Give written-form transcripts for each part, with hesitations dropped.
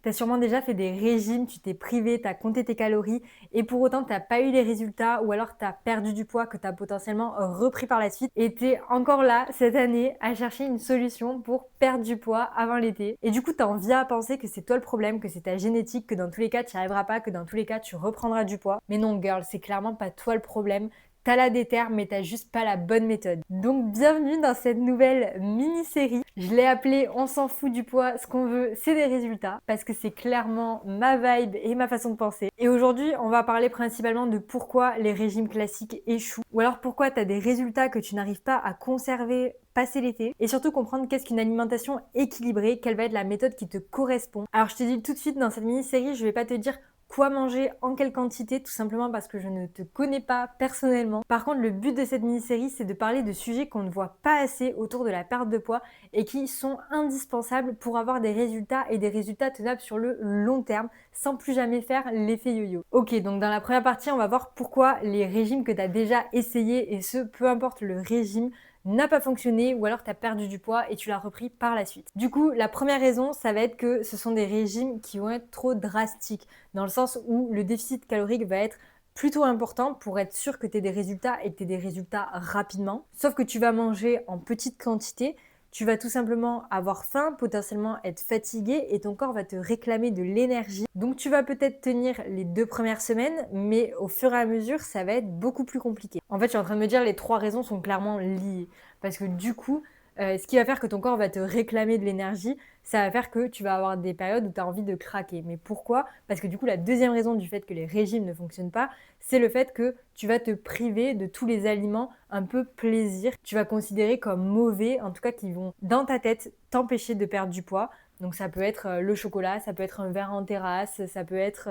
T'as sûrement déjà fait des régimes, tu t'es privé, t'as compté tes calories et pour autant t'as pas eu les résultats ou alors t'as perdu du poids que t'as potentiellement repris par la suite et t'es encore là cette année à chercher une solution pour perdre du poids avant l'été. Et du coup t'en viens à penser que c'est toi le problème, que c'est ta génétique, que dans tous les cas tu n'y arriveras pas, que dans tous les cas tu reprendras du poids. Mais non girl, c'est clairement pas toi le problème. T'as la déterre, mais t'as juste pas la bonne méthode. Donc bienvenue dans cette nouvelle mini-série. Je l'ai appelée On s'en fout du poids, ce qu'on veut, c'est des résultats, parce que c'est clairement ma vibe et ma façon de penser. Et aujourd'hui, on va parler principalement de pourquoi les régimes classiques échouent, ou alors pourquoi t'as des résultats que tu n'arrives pas à conserver passer l'été, et surtout comprendre qu'est-ce qu'une alimentation équilibrée, quelle va être la méthode qui te correspond. Alors je te dis tout de suite, dans cette mini-série, je vais pas te dire quoi manger, en quelle quantité, tout simplement parce que je ne te connais pas personnellement. Par contre, le but de cette mini-série, c'est de parler de sujets qu'on ne voit pas assez autour de la perte de poids et qui sont indispensables pour avoir des résultats et des résultats tenables sur le long terme sans plus jamais faire l'effet yo-yo. Ok, donc dans la première partie, on va voir pourquoi les régimes que tu as déjà essayés, et ce, peu importe le régime, n'a pas fonctionné ou alors tu as perdu du poids et tu l'as repris par la suite. Du coup, la première raison, ça va être que ce sont des régimes qui vont être trop drastiques, dans le sens où le déficit calorique va être plutôt important pour être sûr que tu aies des résultats et que tu aies des résultats rapidement. Sauf que tu vas manger en petite quantité, tu vas tout simplement avoir faim, potentiellement être fatigué et ton corps va te réclamer de l'énergie. Donc tu vas peut-être tenir les 2 premières semaines, mais au fur et à mesure, ça va être beaucoup plus compliqué. En fait, je suis en train de me dire les 3 raisons sont clairement liées. Parce que du coup, ce qui va faire que ton corps va te réclamer de l'énergie, ça va faire que tu vas avoir des périodes où tu as envie de craquer. Mais pourquoi? Parce que du coup, la deuxième raison du fait que les régimes ne fonctionnent pas, c'est le fait que tu vas te priver de tous les aliments un peu plaisir. Tu vas considérer comme mauvais, en tout cas qui vont dans ta tête t'empêcher de perdre du poids. Donc ça peut être le chocolat, ça peut être un verre en terrasse, ça peut être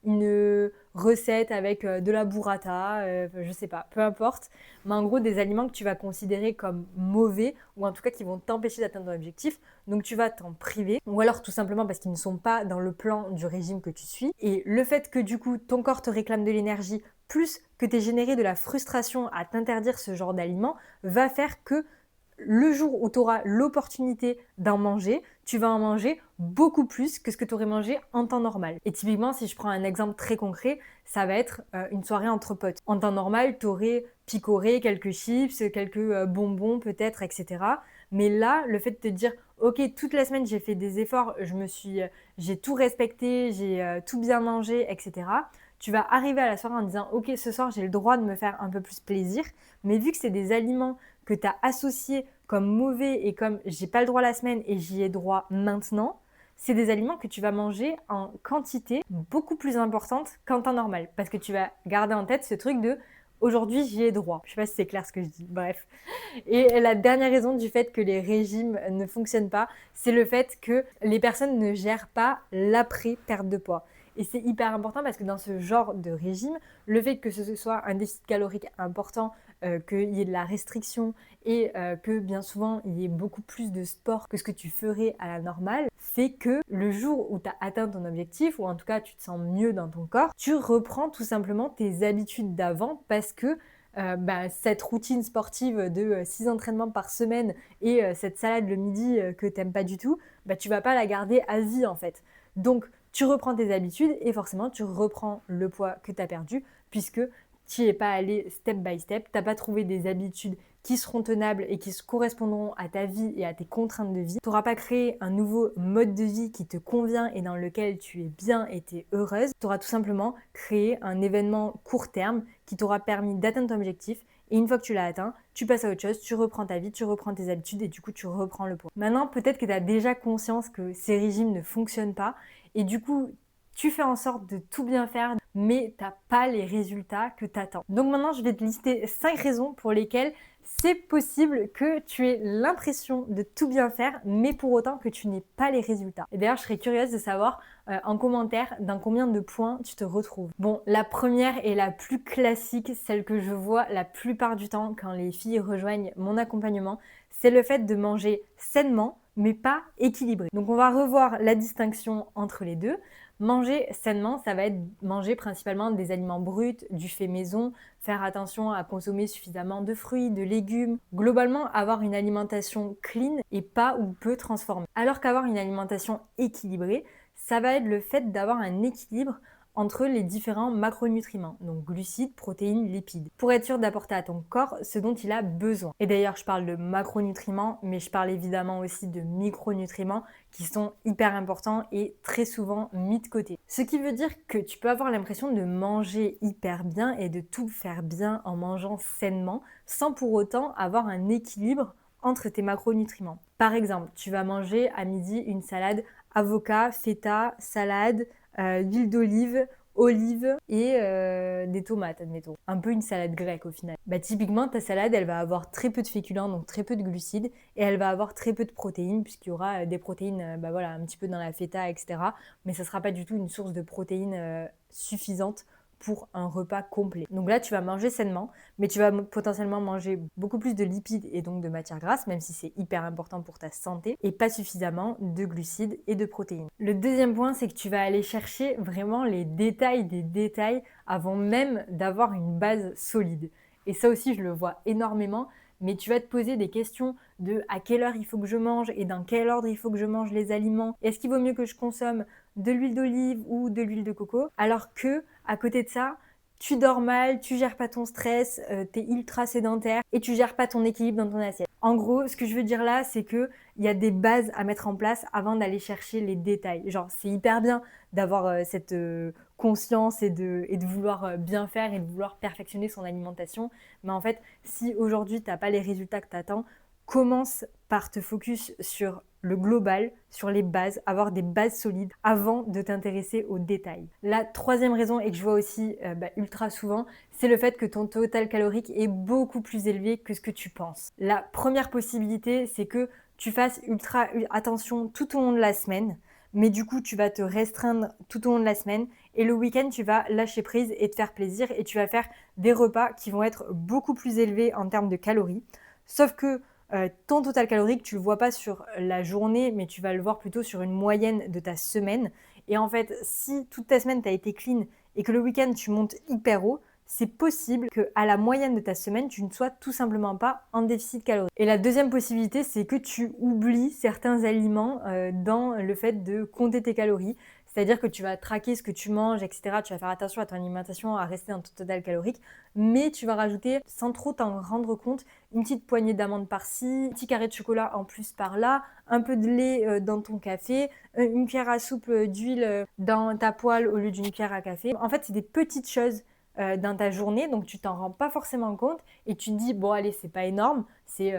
une recette avec de la burrata, je sais pas, peu importe. Mais en gros, des aliments que tu vas considérer comme mauvais ou en tout cas qui vont t'empêcher d'atteindre ton objectif. Donc tu vas t'en priver ou alors tout simplement parce qu'ils ne sont pas dans le plan du régime que tu suis. Et le fait que du coup ton corps te réclame de l'énergie plus que tu aies généré de la frustration à t'interdire ce genre d'aliments va faire que le jour où tu auras l'opportunité d'en manger, tu vas en manger beaucoup plus que ce que tu aurais mangé en temps normal. Et typiquement, si je prends un exemple très concret, ça va être une soirée entre potes. En temps normal, tu aurais picoré quelques chips, quelques bonbons peut-être, etc. Mais là, le fait de te dire, ok, toute la semaine j'ai fait des efforts, j'ai tout respecté, j'ai tout bien mangé, etc. Tu vas arriver à la soirée en disant, ok, ce soir j'ai le droit de me faire un peu plus plaisir, mais vu que c'est des aliments que tu as associés comme mauvais et comme j'ai pas le droit la semaine et j'y ai droit maintenant, c'est des aliments que tu vas manger en quantité beaucoup plus importante qu'en temps normal. Parce que tu vas garder en tête ce truc de aujourd'hui j'y ai droit. Je sais pas si c'est clair ce que je dis, bref. Et la dernière raison du fait que les régimes ne fonctionnent pas, c'est le fait que les personnes ne gèrent pas l'après-perte de poids. Et c'est hyper important parce que dans ce genre de régime, le fait que ce soit un déficit calorique important, qu'il y ait de la restriction et que bien souvent il y ait beaucoup plus de sport que ce que tu ferais à la normale, fait que le jour où tu as atteint ton objectif, ou en tout cas tu te sens mieux dans ton corps, tu reprends tout simplement tes habitudes d'avant parce que cette routine sportive de 6 entraînements par semaine et cette salade le midi que t'aimes pas du tout, tu vas pas la garder à vie en fait. Donc tu reprends tes habitudes et forcément tu reprends le poids que tu as perdu puisque tu n'y es pas allé step by step, tu n'as pas trouvé des habitudes qui seront tenables et qui se correspondront à ta vie et à tes contraintes de vie. Tu n'auras pas créé un nouveau mode de vie qui te convient et dans lequel tu es bien et tu es heureuse. Tu auras tout simplement créé un événement court terme qui t'aura permis d'atteindre ton objectif. Et une fois que tu l'as atteint, tu passes à autre chose, tu reprends ta vie, tu reprends tes habitudes et du coup tu reprends le poids. Maintenant, peut-être que tu as déjà conscience que ces régimes ne fonctionnent pas et du coup tu fais en sorte de tout bien faire, mais t'as pas les résultats que t'attends. Donc maintenant, je vais te lister 5 raisons pour lesquelles c'est possible que tu aies l'impression de tout bien faire, mais pour autant que tu n'aies pas les résultats. Et d'ailleurs, je serais curieuse de savoir en commentaire dans combien de points tu te retrouves. Bon, la première et la plus classique, celle que je vois la plupart du temps quand les filles rejoignent mon accompagnement, c'est le fait de manger sainement, mais pas équilibré. Donc on va revoir la distinction entre les deux. Manger sainement, ça va être manger principalement des aliments bruts, du fait maison, faire attention à consommer suffisamment de fruits, de légumes, globalement avoir une alimentation clean et pas ou peu transformée. Alors qu'avoir une alimentation équilibrée, Ça va être le fait d'avoir un équilibre entre les différents macronutriments, donc glucides, protéines, lipides, pour être sûr d'apporter à ton corps ce dont il a besoin. Et d'ailleurs, je parle de macronutriments, mais je parle évidemment aussi de micronutriments qui sont hyper importants et très souvent mis de côté. Ce qui veut dire que tu peux avoir l'impression de manger hyper bien et de tout faire bien en mangeant sainement, sans pour autant avoir un équilibre entre tes macronutriments. Par exemple, tu vas manger à midi une salade avocat, feta, salade, d'huile d'olive, olive et des tomates, admettons. Un peu une salade grecque au final. Bah, typiquement, ta salade, elle va avoir très peu de féculents, donc très peu de glucides, et elle va avoir très peu de protéines, puisqu'il y aura des protéines bah, voilà, un petit peu dans la feta, etc. Mais ça ne sera pas du tout une source de protéines suffisante pour un repas complet. Donc là, tu vas manger sainement, mais tu vas potentiellement manger beaucoup plus de lipides et donc de matières grasses, même si c'est hyper important pour ta santé, et pas suffisamment de glucides et de protéines. Le deuxième point, c'est que tu vas aller chercher vraiment les détails des détails avant même d'avoir une base solide. Et ça aussi, je le vois énormément, mais tu vas te poser des questions de à quelle heure il faut que je mange et dans quel ordre il faut que je mange les aliments. Est-ce qu'il vaut mieux que je consomme de l'huile d'olive ou de l'huile de coco? Alors que, à côté de ça, tu dors mal, tu gères pas ton stress, tu es ultra sédentaire et tu gères pas ton équilibre dans ton assiette. En gros, ce que je veux dire là, c'est que il y a des bases à mettre en place avant d'aller chercher les détails. Genre, c'est hyper bien d'avoir cette conscience et de vouloir bien faire et de vouloir perfectionner son alimentation. Mais en fait, si aujourd'hui, tu n'as pas les résultats que tu attends, commence par te focus sur le global, sur les bases, avoir des bases solides avant de t'intéresser aux détails. La troisième raison, et que je vois aussi ultra souvent, c'est le fait que ton total calorique est beaucoup plus élevé que ce que tu penses. La première possibilité, c'est que tu fasses ultra attention tout au long de la semaine, mais du coup, tu vas te restreindre tout au long de la semaine et le week-end, tu vas lâcher prise et te faire plaisir et tu vas faire des repas qui vont être beaucoup plus élevés en termes de calories. Sauf que ton total calorique, tu ne le vois pas sur la journée, mais tu vas le voir plutôt sur une moyenne de ta semaine. Et en fait, si toute ta semaine, tu as été clean et que le week-end, tu montes hyper haut, c'est possible qu'à la moyenne de ta semaine, tu ne sois tout simplement pas en déficit calorique. Et la deuxième possibilité, c'est que tu oublies certains aliments dans le fait de compter tes calories. C'est-à-dire que tu vas traquer ce que tu manges, etc. Tu vas faire attention à ton alimentation, à rester dans ton total calorique, mais tu vas rajouter, sans trop t'en rendre compte, une petite poignée d'amandes par-ci, un petit carré de chocolat en plus par-là, un peu de lait dans ton café, une cuillère à soupe d'huile dans ta poêle au lieu d'une cuillère à café. En fait, c'est des petites choses dans ta journée, donc tu t'en rends pas forcément compte et tu te dis bon allez c'est pas énorme, c'est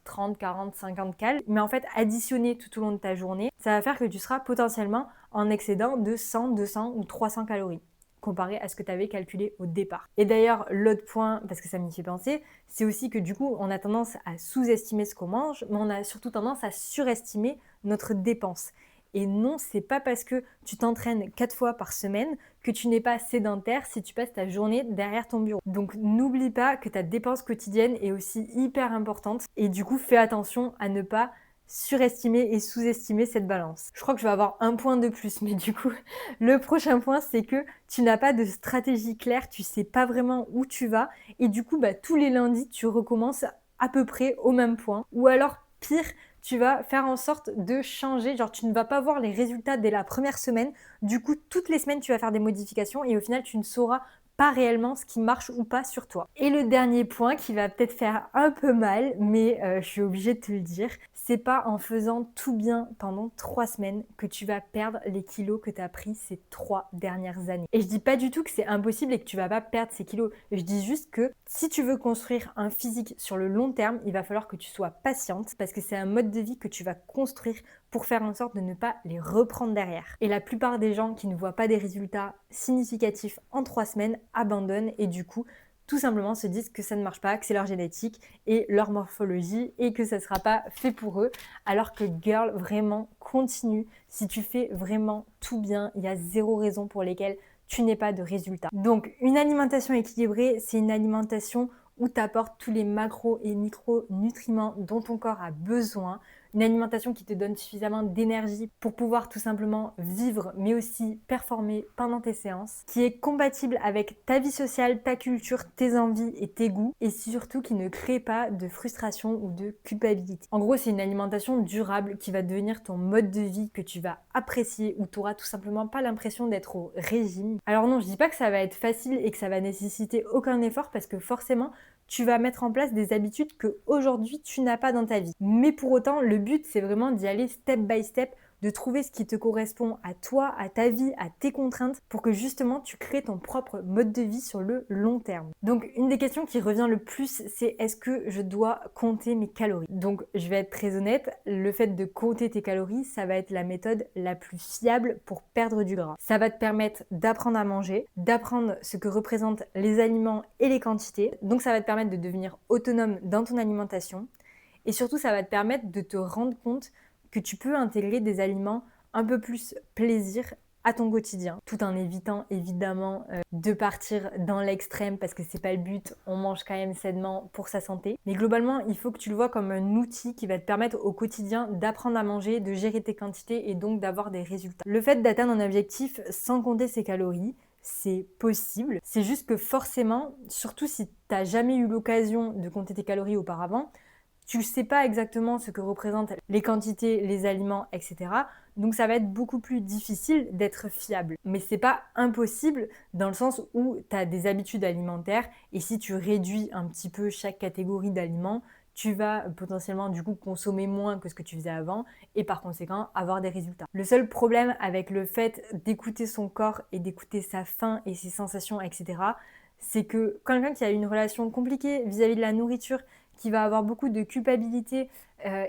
30, 40, 50 cales, mais en fait additionné tout au long de ta journée, ça va faire que tu seras potentiellement en excédent de 100, 200 ou 300 calories comparé à ce que tu avais calculé au départ. Et d'ailleurs, l'autre point, parce que ça m'y fait penser, c'est aussi que du coup, on a tendance à sous-estimer ce qu'on mange, mais on a surtout tendance à surestimer notre dépense. Et non, c'est pas parce que tu t'entraînes 4 fois par semaine que tu n'es pas sédentaire si tu passes ta journée derrière ton bureau. Donc n'oublie pas que ta dépense quotidienne est aussi hyper importante et du coup fais attention à ne pas surestimer et sous-estimer cette balance. Je crois que je vais avoir un point de plus, mais du coup, le prochain point, c'est que tu n'as pas de stratégie claire, tu sais pas vraiment où tu vas, et du coup, tous les lundis, tu recommences à peu près au même point, ou alors pire, tu vas faire en sorte de changer, genre tu ne vas pas voir les résultats dès la première semaine, du coup, toutes les semaines, tu vas faire des modifications, et au final, tu ne sauras pas réellement ce qui marche ou pas sur toi. Et le dernier point qui va peut-être faire un peu mal, mais je suis obligée de te le dire, c'est pas en faisant tout bien pendant 3 semaines que tu vas perdre les kilos que tu as pris ces 3 dernières années. Et je dis pas du tout que c'est impossible et que tu vas pas perdre ces kilos. Je dis juste que si tu veux construire un physique sur le long terme, il va falloir que tu sois patiente parce que c'est un mode de vie que tu vas construire pour faire en sorte de ne pas les reprendre derrière. Et la plupart des gens qui ne voient pas des résultats significatifs en 3 semaines abandonnent et du coup tout simplement se disent que ça ne marche pas, que c'est leur génétique et leur morphologie et que ça ne sera pas fait pour eux. Alors que girl, vraiment, continue. Si tu fais vraiment tout bien, il y a zéro raison pour lesquelles tu n'aies pas de résultats. Donc, une alimentation équilibrée, c'est une alimentation où tu apportes tous les macros et micronutriments dont ton corps a besoin. une alimentation qui te donne suffisamment d'énergie pour pouvoir tout simplement vivre, mais aussi performer pendant tes séances, qui est compatible avec ta vie sociale, ta culture, tes envies et tes goûts, et surtout qui ne crée pas de frustration ou de culpabilité. En gros, c'est une alimentation durable qui va devenir ton mode de vie que tu vas apprécier, où tu n'auras tout simplement pas l'impression d'être au régime. Alors non, je dis pas que ça va être facile et que ça va nécessiter aucun effort, parce que forcément, tu vas mettre en place des habitudes que aujourd'hui tu n'as pas dans ta vie. Mais pour autant, le but, c'est vraiment d'y aller step by step, de trouver ce qui te correspond à toi, à ta vie, à tes contraintes, pour que justement tu crées ton propre mode de vie sur le long terme. Donc une des questions qui revient le plus, c'est est-ce que je dois compter mes calories? Donc je vais être très honnête, le fait de compter tes calories, ça va être la méthode la plus fiable pour perdre du gras. Ça va te permettre d'apprendre à manger, d'apprendre ce que représentent les aliments et les quantités. Donc ça va te permettre de devenir autonome dans ton alimentation. Et surtout, ça va te permettre de te rendre compte que tu peux intégrer des aliments un peu plus plaisir à ton quotidien, tout en évitant évidemment de partir dans l'extrême parce que c'est pas le but, on mange quand même sainement pour sa santé. Mais globalement, il faut que tu le vois comme un outil qui va te permettre au quotidien d'apprendre à manger, de gérer tes quantités et donc d'avoir des résultats. Le fait d'atteindre un objectif sans compter ses calories, c'est possible. C'est juste que forcément, surtout si tu n'as jamais eu l'occasion de compter tes calories auparavant, tu ne sais pas exactement ce que représentent les quantités, les aliments, etc. Donc ça va être beaucoup plus difficile d'être fiable. Mais c'est pas impossible dans le sens où tu as des habitudes alimentaires et si tu réduis un petit peu chaque catégorie d'aliments, tu vas potentiellement du coup consommer moins que ce que tu faisais avant et par conséquent avoir des résultats. Le seul problème avec le fait d'écouter son corps et d'écouter sa faim et ses sensations, etc., c'est que quelqu'un qui a une relation compliquée vis-à-vis de la nourriture, qui va avoir beaucoup de culpabilité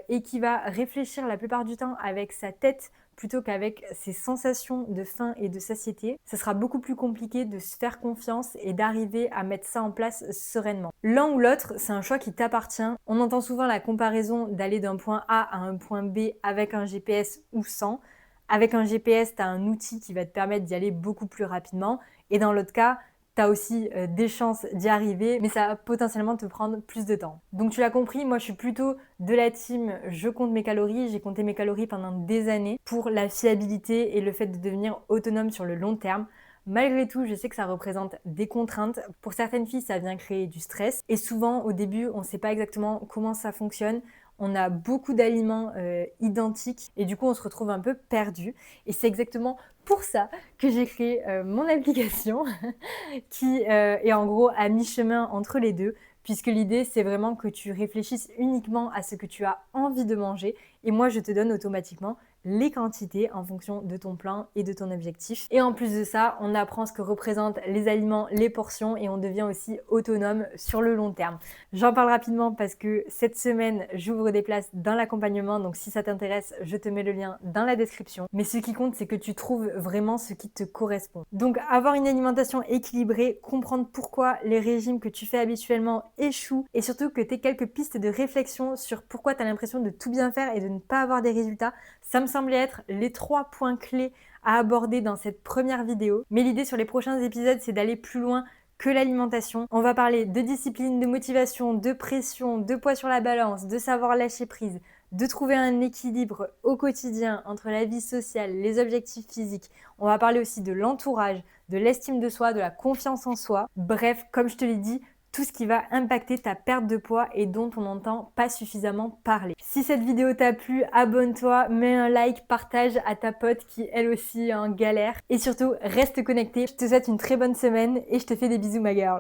et qui va réfléchir la plupart du temps avec sa tête plutôt qu'avec ses sensations de faim et de satiété, ça sera beaucoup plus compliqué de se faire confiance et d'arriver à mettre ça en place sereinement. L'un ou l'autre, c'est un choix qui t'appartient. On entend souvent la comparaison d'aller d'un point A à un point B avec un GPS ou sans. Avec un GPS, tu as un outil qui va te permettre d'y aller beaucoup plus rapidement. Et dans l'autre cas, tu as aussi des chances d'y arriver, mais ça va potentiellement te prendre plus de temps. Donc tu l'as compris, moi je suis plutôt de la team je compte mes calories. J'ai compté mes calories pendant des années pour la fiabilité et le fait de devenir autonome sur le long terme. Malgré tout, je sais que ça représente des contraintes. Pour certaines filles, ça vient créer du stress. Et souvent, au début, on ne sait pas exactement comment ça fonctionne. On a beaucoup d'aliments identiques et du coup, on se retrouve un peu perdu. Et c'est exactement pour ça que j'ai créé mon application qui est en gros à mi-chemin entre les deux, puisque l'idée, c'est vraiment que tu réfléchisses uniquement à ce que tu as envie de manger et moi, je te donne automatiquement les quantités en fonction de ton plan et de ton objectif. Et en plus de ça, on apprend ce que représentent les aliments, les portions et on devient aussi autonome sur le long terme. J'en parle rapidement parce que cette semaine, j'ouvre des places dans l'accompagnement, donc si ça t'intéresse, je te mets le lien dans la description. Mais ce qui compte, c'est que tu trouves vraiment ce qui te correspond. Donc avoir une alimentation équilibrée, comprendre pourquoi les régimes que tu fais habituellement échouent et surtout que tu aies quelques pistes de réflexion sur pourquoi tu as l'impression de tout bien faire et de ne pas avoir des résultats, ça me semblait être les 3 points clés à aborder dans cette première vidéo. Mais l'idée sur les prochains épisodes, c'est d'aller plus loin que l'alimentation. On va parler de discipline, de motivation, de pression, de poids sur la balance, de savoir lâcher prise, de trouver un équilibre au quotidien entre la vie sociale, les objectifs physiques. On va parler aussi de l'entourage, de l'estime de soi, de la confiance en soi. Bref, comme je te l'ai dit, tout ce qui va impacter ta perte de poids et dont on n'entend pas suffisamment parler. Si cette vidéo t'a plu, abonne-toi, mets un like, partage à ta pote qui elle aussi est en galère et surtout reste connecté. Je te souhaite une très bonne semaine et je te fais des bisous ma girl.